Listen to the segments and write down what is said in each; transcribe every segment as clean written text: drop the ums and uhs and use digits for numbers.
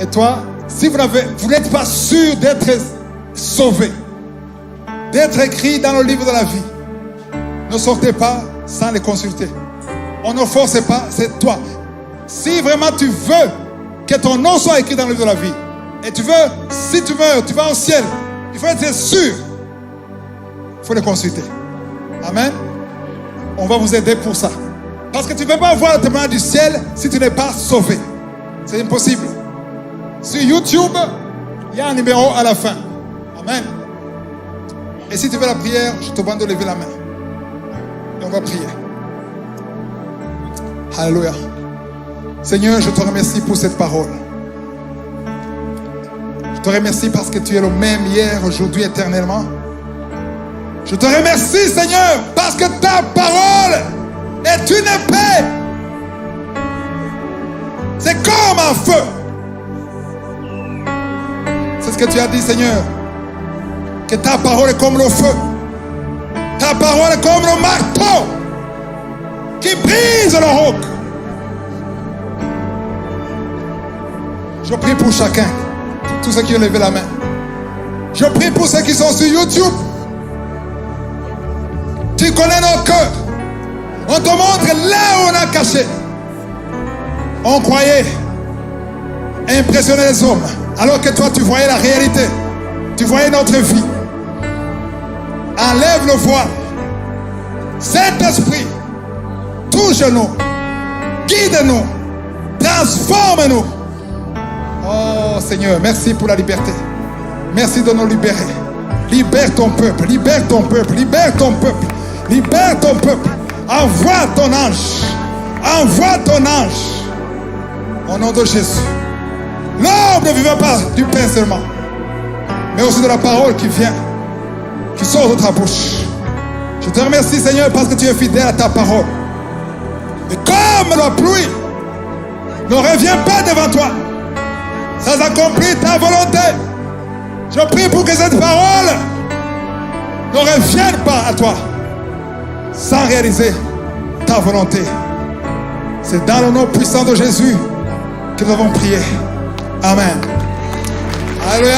Et toi, si vous n'êtes pas sûr d'être sauvé, d'être écrit dans le livre de la vie, ne sortez pas sans les consulter. On ne force pas, c'est toi. Si vraiment tu veux que ton nom soit écrit dans le livre de la vie, et tu veux, si tu meurs, tu vas au ciel, il faut être sûr. Il faut les consulter. Amen. On va vous aider pour ça. Parce que tu ne peux pas avoir le témoignage du ciel si tu n'es pas sauvé. C'est impossible. Sur YouTube, il y a un numéro à la fin. Amen. Et si tu veux la prière, je te demande de lever la main. Et on va prier. Alléluia. Seigneur, je te remercie pour cette parole. Je te remercie parce que tu es le même hier, aujourd'hui, éternellement. Je te remercie, Seigneur, parce que ta parole est une épée. C'est comme un feu. C'est ce que tu as dit, Seigneur. Que ta parole est comme le feu. Ta parole est comme le marteau qui brise le roc. Je prie pour chacun, pour tous ceux qui ont levé la main. Je prie pour ceux qui sont sur YouTube. Tu connais nos cœurs. On te montre là où on a caché. On croyait impressionner les hommes, alors que toi tu voyais la réalité. Tu voyais notre vie. Enlève le voile. Saint-Esprit, touche-nous, guide-nous, transforme-nous. Oh Seigneur, merci pour la liberté. Merci de nous libérer. Libère ton peuple, libère ton peuple, libère ton peuple, libère ton peuple. Envoie ton ange, envoie ton ange. Au nom de Jésus. L'homme ne vivra pas du pain seulement, mais aussi de la parole qui vient, qui sort de ta bouche. Je te remercie, Seigneur, parce que tu es fidèle à ta parole. Et comme la pluie ne revient pas devant toi sans accomplir ta volonté, je prie pour que cette parole ne revienne pas à toi sans réaliser ta volonté. C'est dans le nom puissant de Jésus que nous avons prié. Amen. Alléluia.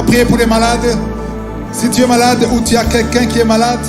Priez pour les malades. Si tu es malade ou tu as quelqu'un qui est malade,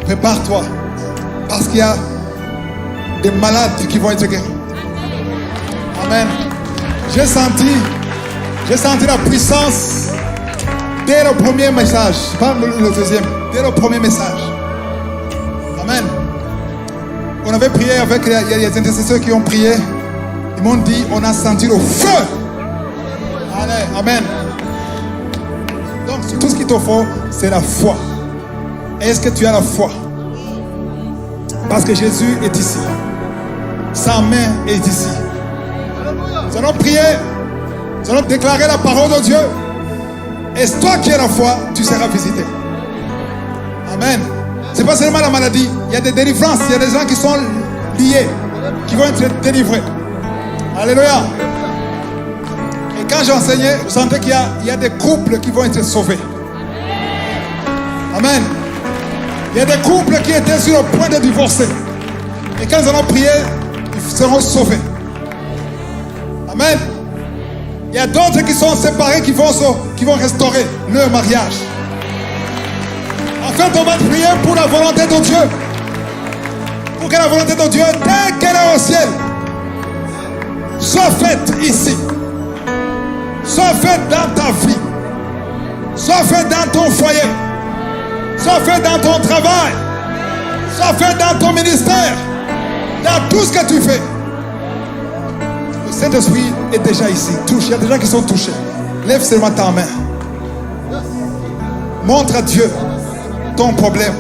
prépare-toi. Parce qu'il y a des malades qui vont être guéris. Amen. J'ai senti la puissance dès le premier message. Pas le deuxième. Dès le premier message. Amen. On avait prié avec les intercesseurs qui ont prié. Ils m'ont dit, on a senti le feu. Allez, amen. Donc, tout ce qu'il te faut, c'est la foi. Est-ce que tu as la foi? Parce que Jésus est ici. Sa main est ici. Nous allons prier. Nous allons déclarer la parole de Dieu. Et toi qui as la foi, tu seras visité. Amen. Ce n'est pas seulement la maladie. Il y a des délivrances. Il y a des gens qui sont liés, qui vont être délivrés. Alléluia. Et quand j'enseignais, je sentais qu'il y a des couples qui vont être sauvés. Amen. Il y a des couples qui étaient sur le point de divorcer. Et quand ils allont prier, ils seront sauvés. Amen. Il y a d'autres qui sont séparés qui vont restaurer leur mariage. En fait, on va prier pour la volonté de Dieu. Pour que la volonté de Dieu, telle qu'elle est au ciel, soit faite ici. Soit faite dans ta vie. Soit faite dans ton foyer. Soit faite dans ton travail. Soit faite dans ton ministère. Dans tout ce que tu fais. Le Saint-Esprit est déjà ici. Touche. Il y a des gens qui sont touchés. Lève seulement ta main. Montre à Dieu ton problème.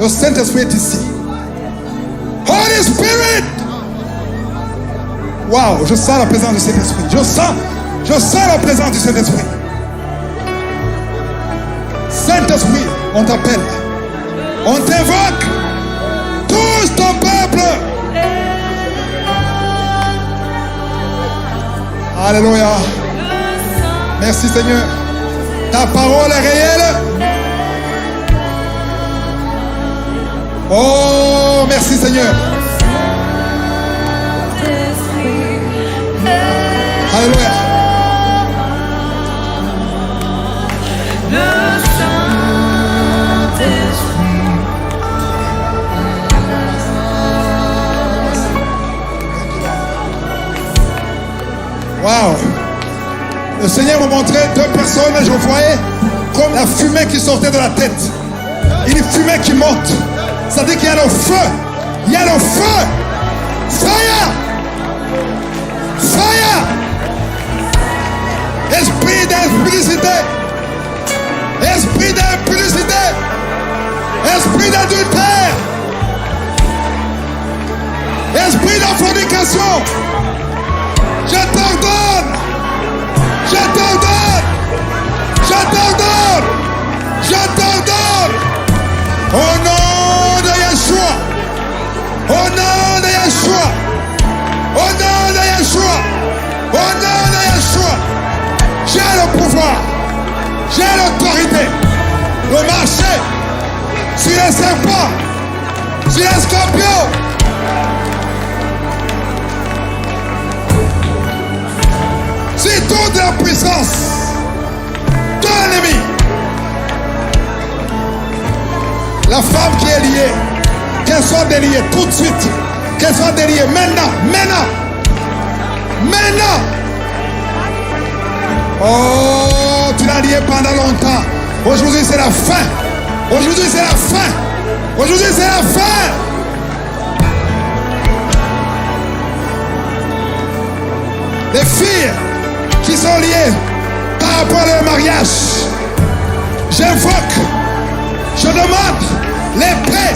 Le Saint-Esprit est ici. Holy Spirit! Waouh, je sens la présence du Saint-Esprit. Je sens la présence du Saint-Esprit. Saint-Esprit, on t'appelle. On t'invoque. Touche ton peuple. Alléluia. Merci Seigneur. Ta parole est réelle. Oh, merci Seigneur. Alléluia. Wow. Le Seigneur m'a montré deux personnes, je voyais comme la fumée qui sortait de la tête. Une fumée qui monte. Ça dit qu'il y a le feu. Il y a le feu. Fire. Fire. Esprit d'impudicité. Esprit d'impudicité. Esprit d'adultère. Esprit de fornication. Je t'ordonne. Je t'ordonne. Je t'ordonne. Je t'ordonne. Au nom de Yeshua. Au nom de Yeshua. Au nom de Yeshua. Au nom de Yeshua. J'ai le pouvoir. J'ai l'autorité de marcher sur les serpents, sur les scorpions. Sur toute la puissance de l'ennemi. La femme qui est liée, qu'elle soit déliée tout de suite. Qu'elle soit déliée maintenant, maintenant. Maintenant. Oh, tu l'as liée pendant longtemps. Aujourd'hui, c'est la fin. Aujourd'hui, c'est la fin. Aujourd'hui, c'est la fin. Les filles qui sont liées par rapport à leur mariage, j'invoque, je demande l'épée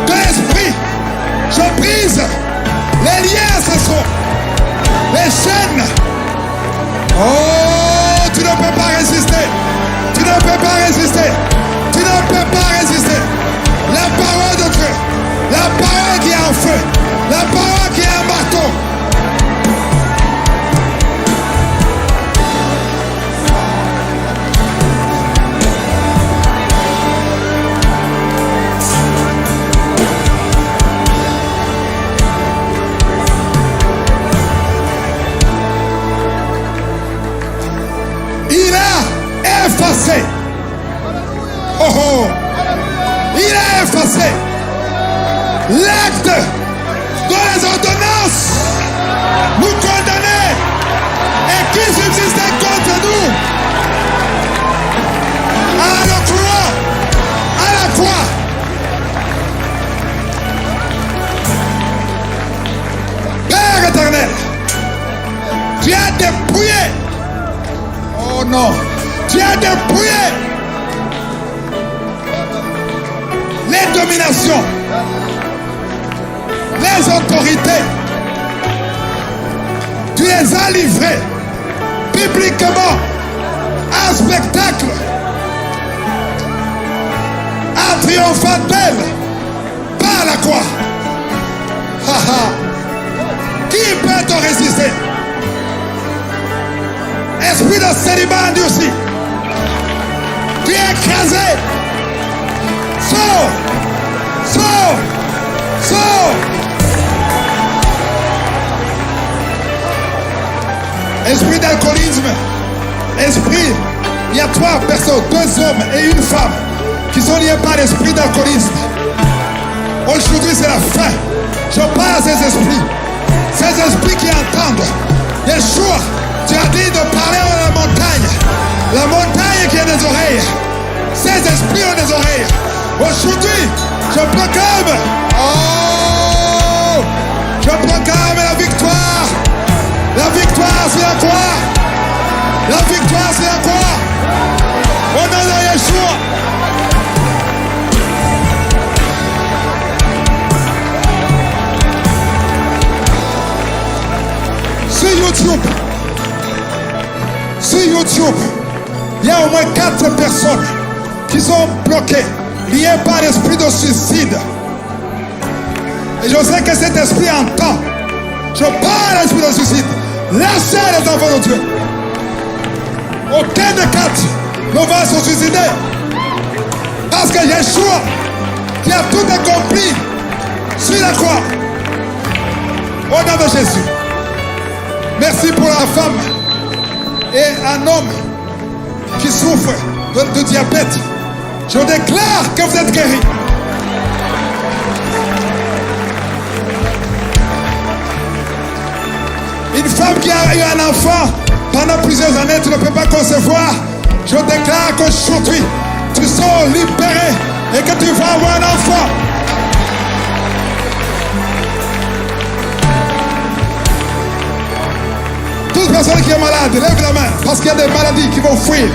de l'esprit. Je brise les liens ancestraux, les chaînes. Oh, tu ne peux pas résister. Tu ne peux pas résister. Tu ne peux pas résister. La parole de Dieu, la parole qui est en feu, la parole qui est un marteau. Effacé. Oh oh. Il a effacé l'acte de les ordonnances nous condamner et qui subsistait contre nous. À la croix. À la croix. Père éternel, tu as dépouillé. Oh non. Tu as dépouillé les dominations, les autorités. Tu les as livrées publiquement en spectacle, en triomphateur par la croix. Qui peut te résister? Esprit de célibat endurci. Tu es écrasé esprit. Il y a 3 personnes, 2 hommes et une femme qui sont liés par l'esprit d'alcoolisme. Aujourd'hui, c'est la fin. Je parle à ces esprits. Ces esprits qui entendent. Yeshua, tu as dit de parler à la montagne. La montagne qui a des oreilles. Ces esprits ont des oreilles. Aujourd'hui, je proclame. Oh! Je proclame la victoire. La victoire, c'est la croix. La victoire, c'est la croix. Au nom de Yeshua. Sur YouTube, il y a au moins 4 personnes qui sont bloquées, liées par l'esprit de suicide. Et je sais que cet esprit entend. Je parle à l'esprit de suicide. Lâchez les enfants de Dieu. Aucun des 4 ne va se suicider. Parce que Yeshua, qui a tout accompli sur la croix, au nom de Jésus. Merci pour la femme et un homme qui souffre de diabète. Je déclare que vous êtes guéris. Une femme qui a eu un enfant pendant plusieurs années, tu ne peux pas concevoir. Je déclare qu'aujourd'hui, tu seras libéré et que tu vas avoir un enfant. Toute personne qui est malade, lève la main, parce qu'il y a des maladies qui vont fuir.